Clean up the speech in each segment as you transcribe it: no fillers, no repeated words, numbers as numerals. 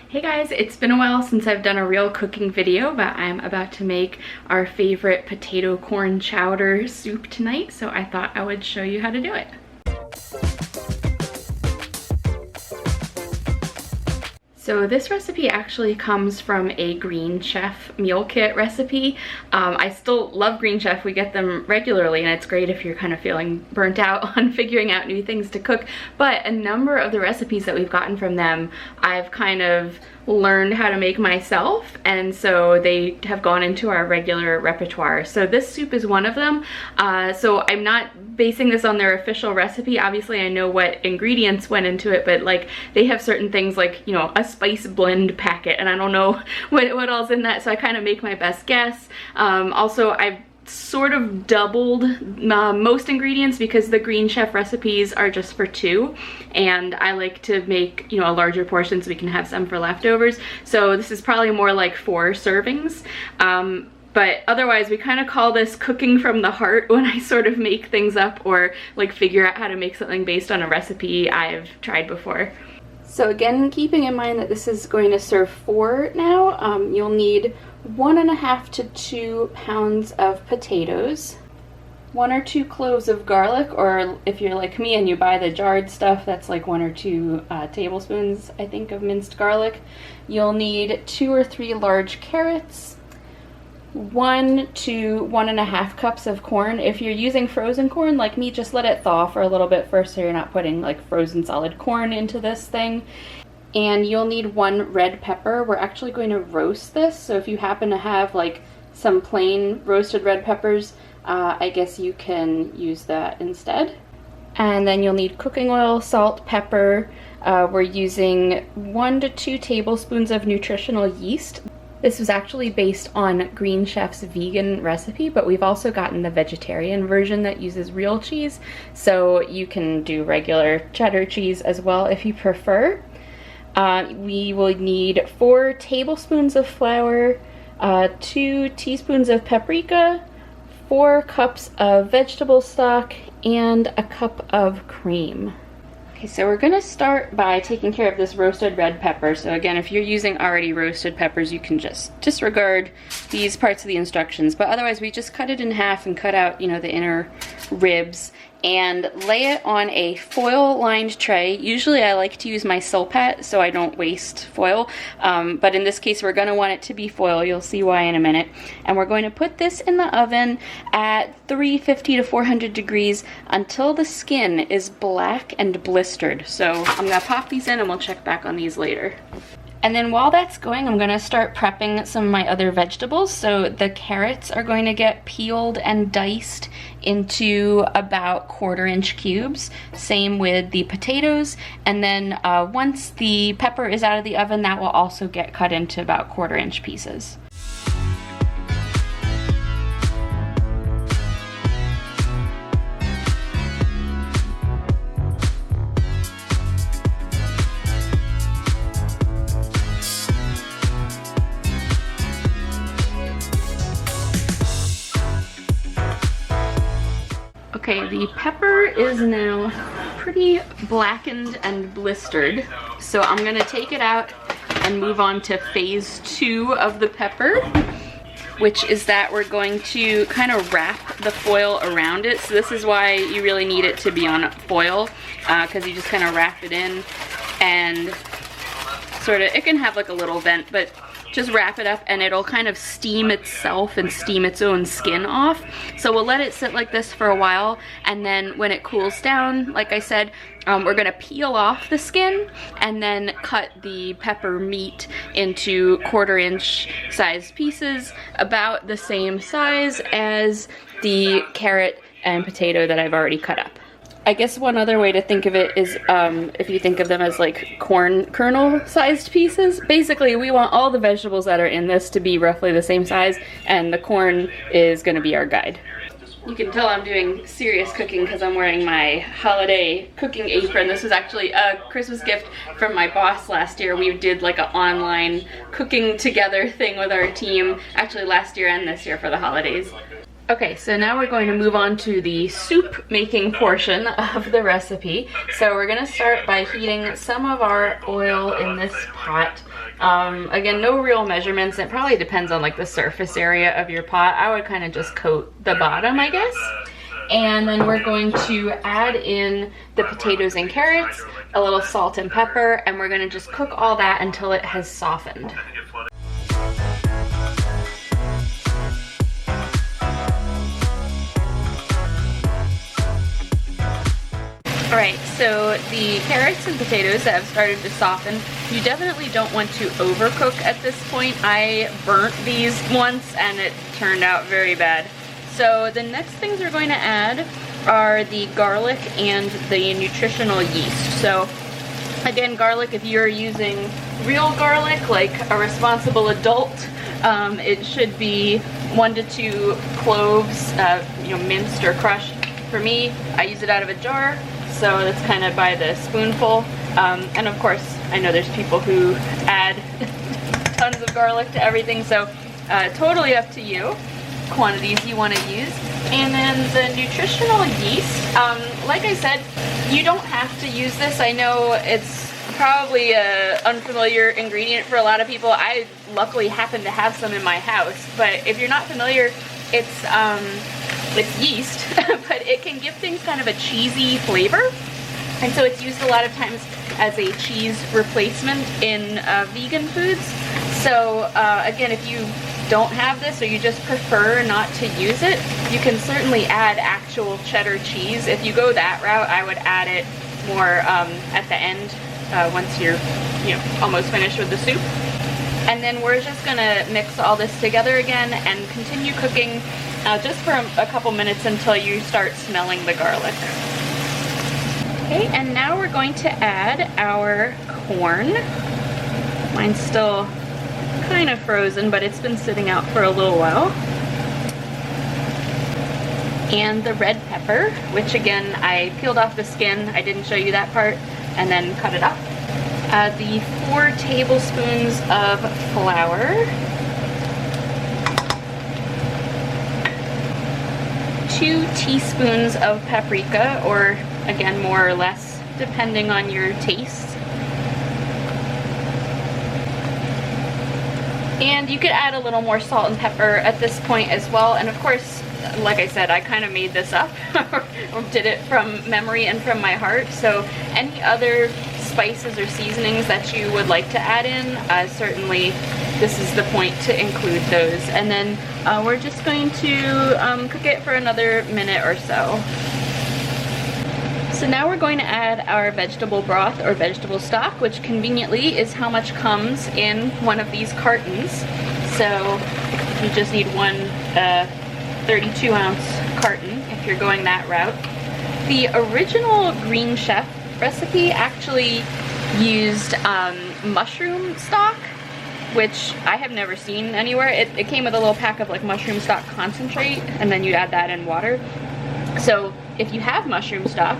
Hey guys, it's been a while since I've done a real cooking video, but I'm about to make our favorite potato corn chowder soup tonight, so I thought I would show you how to do it. So this recipe actually comes from a Green Chef meal kit recipe. I still love Green Chef. We get them regularly and it's great if you're kind of feeling burnt out on figuring out new things to cook. But a number of the recipes that we've gotten from them, I've kind of learned how to make myself, and so they have gone into our regular repertoire. So this soup is one of them. So I'm not basing this on their official recipe. Obviously I know what ingredients went into it, but like they have certain things like, you know, a spice blend packet, and I don't know what all's in that, so I kind of make my best guess. Also, I've sort of doubled most ingredients because the Green Chef recipes are just for 2, and I like to make, you know, a larger portion so we can have some for leftovers. So this is probably more like 4 servings. But otherwise we kind of call this cooking from the heart when I sort of make things up or like figure out how to make something based on a recipe I've tried before. So again, keeping in mind that this is going to serve 4 now, you'll need 1.5 to 2 pounds of potatoes, 1 or 2 cloves of garlic, or if you're like me and you buy the jarred stuff, that's like 1 or 2 tablespoons, I think, of minced garlic. You'll need 2 or 3 large carrots, 1 to 1.5 cups of corn. If you're using frozen corn like me, just let it thaw for a little bit first so you're not putting like frozen solid corn into this thing. And you'll need 1 red pepper. We're actually going to roast this, so if you happen to have like some plain roasted red peppers, I guess you can use that instead. And then you'll need cooking oil, salt, pepper. We're using 1 to 2 tablespoons of nutritional yeast. This was actually based on Green Chef's vegan recipe, but we've also gotten the vegetarian version that uses real cheese, so you can do regular cheddar cheese as well if you prefer. We will need 4 tablespoons of flour, 2 teaspoons of paprika, 4 cups of vegetable stock, and a cup of cream. Okay, so we're gonna start by taking care of this roasted red pepper. So again, if you're using already roasted peppers, you can just disregard these parts of the instructions. But otherwise, we just cut it in half and cut out, you know, the inner ribs and lay it on a foil-lined tray. Usually I like to use my Silpat so I don't waste foil, but in this case we're going to want it to be foil. You'll see why in a minute. And we're going to put this in the oven at 350 to 400 degrees until the skin is black and blistered. So I'm going to pop these in and we'll check back on these later. And then while that's going, I'm gonna start prepping some of my other vegetables. So the carrots are going to get peeled and diced into about 1/4-inch cubes. Same with the potatoes. And then once the pepper is out of the oven, that will also get cut into about 1/4-inch pieces. Okay, the pepper is now pretty blackened and blistered, so I'm gonna take it out and move on to phase 2 of the pepper, which is that we're going to kind of wrap the foil around it. So this is why you really need it to be on foil, because you just kind of wrap it in and sort of, it can have like a little vent, but just wrap it up and it'll kind of steam itself and steam its own skin off. So we'll let it sit like this for a while, and then when it cools down, like I said, we're gonna peel off the skin and then cut the pepper meat into 1/4-inch sized pieces, about the same size as the carrot and potato that I've already cut up. I guess one other way to think of it is if you think of them as like corn kernel sized pieces. Basically, we want all the vegetables that are in this to be roughly the same size, and the corn is going to be our guide. You can tell I'm doing serious cooking because I'm wearing my holiday cooking apron. This was actually a Christmas gift from my boss last year. We did like an online cooking together thing with our team, actually last year and this year for the holidays. Okay, so now we're going to move on to the soup making portion of the recipe. So we're gonna start by heating some of our oil in this pot. Again, no real measurements. It probably depends on like the surface area of your pot. I would kind of just coat the bottom, I guess. And then we're going to add in the potatoes and carrots, a little salt and pepper, and we're gonna just cook all that until it has softened. Alright, so the carrots and potatoes that have started to soften, you definitely don't want to overcook at this point. I burnt these once and it turned out very bad. So the next things we're going to add are the garlic and the nutritional yeast. So again, garlic, if you're using real garlic, like a responsible adult, it should be 1 to 2 cloves, minced or crushed. For me, I use it out of a jar. So that's kind of by the spoonful. And of course, I know there's people who add tons of garlic to everything, so totally up to you, quantities you want to use. And then the nutritional yeast, like I said, you don't have to use this. I know it's probably an unfamiliar ingredient for a lot of people. I luckily happen to have some in my house, but if you're not familiar, it's yeast, but it can give things kind of a cheesy flavor, and so it's used a lot of times as a cheese replacement in vegan foods. So again, if you don't have this or you just prefer not to use it, you can certainly add actual cheddar cheese. If you go that route, I would add it more at the end once you're almost finished with the soup. And then we're just gonna mix all this together again and continue cooking just for a couple minutes until you start smelling the garlic. Okay, and now we're going to add our corn. Mine's still kind of frozen, but it's been sitting out for a little while. And the red pepper, which again, I peeled off the skin. I didn't show you that part, and then cut it up. The 4 tablespoons of flour. 2 teaspoons of paprika, or again, more or less, depending on your taste. And you could add a little more salt and pepper at this point as well. And of course, like I said, I kind of made this up, or did it from memory and from my heart. So any other spices or seasonings that you would like to add in, certainly this is the point to include those. And then we're just going to cook it for another minute or so. So now we're going to add our vegetable broth or vegetable stock, which conveniently is how much comes in one of these cartons. So you just need one 32-ounce carton if you're going that route. The original Green Chef recipe actually used mushroom stock, which I have never seen anywhere. It came with a little pack of like mushroom stock concentrate, and then you'd add that in water. So if you have mushroom stock,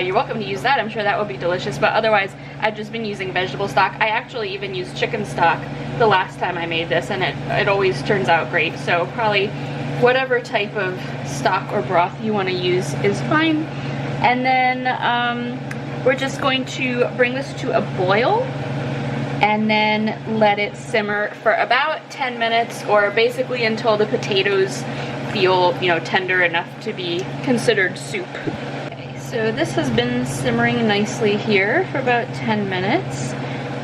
you're welcome to use that. I'm sure that would be delicious, but otherwise I've just been using vegetable stock. I actually even used chicken stock the last time I made this, and it always turns out great. So probably whatever type of stock or broth you want to use is fine. And then we're just going to bring this to a boil and then let it simmer for about 10 minutes, or basically until the potatoes feel, tender enough to be considered soup. Okay, so this has been simmering nicely here for about 10 minutes.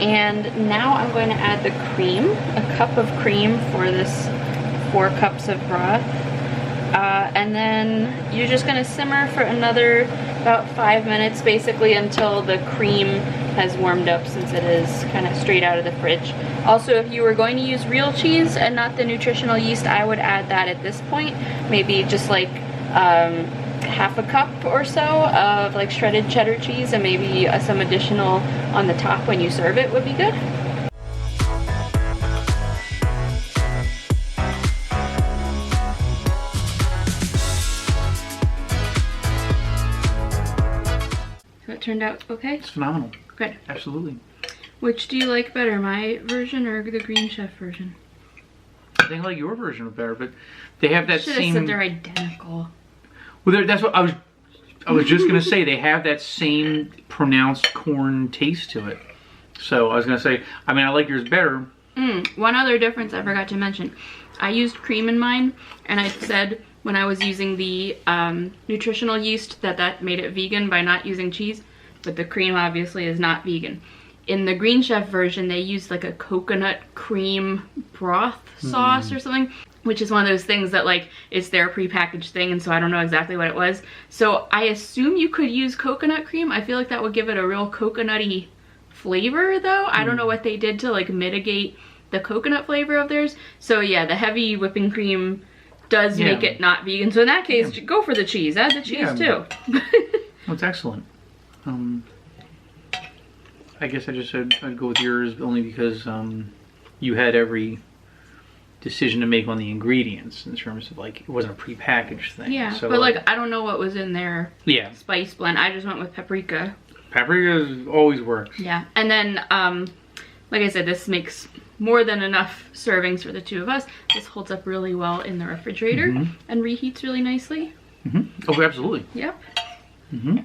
And now I'm going to add the cream, a cup of cream for this 4 cups of broth. And then you're just going to simmer for another about 5 minutes, basically until the cream has warmed up, since it is kind of straight out of the fridge. Also, if you were going to use real cheese and not the nutritional yeast, I would add that at this point. Maybe just like half a cup or so of like shredded cheddar cheese, and maybe some additional on the top when you serve it would be good. So it turned out okay? It's phenomenal. Good. Absolutely. Which do you like better, my version or the Green Chef version? I think I like your version better, but they have that Should same. have said they're identical. Well, that's what I was just gonna say. They have that same pronounced corn taste to it. So I was gonna say, I mean, I like yours better. One other difference I forgot to mention. I used cream in mine, and I said when I was using the nutritional yeast that made it vegan by not using cheese, but the cream obviously is not vegan. In the Green Chef version, they used like a coconut cream broth sauce or something, which is one of those things that like is their prepackaged thing, and so I don't know exactly what it was. So I assume you could use coconut cream. I feel like that would give it a real coconutty flavor though. I don't know what they did to like mitigate the coconut flavor of theirs. So yeah, the heavy whipping cream does make it not vegan. So in that case, go for the cheese. Add the cheese too. That's excellent. I guess I'd go with yours only because you had every decision to make on the ingredients in terms of like it wasn't a prepackaged thing. Yeah, so, but like I don't know what was in their spice blend. I just went with paprika. Paprika always works. Yeah, and then like I said, this makes more than enough servings for the two of us. This holds up really well in the refrigerator and reheats really nicely. Oh, absolutely. Yep.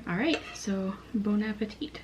All right, so bon appetit.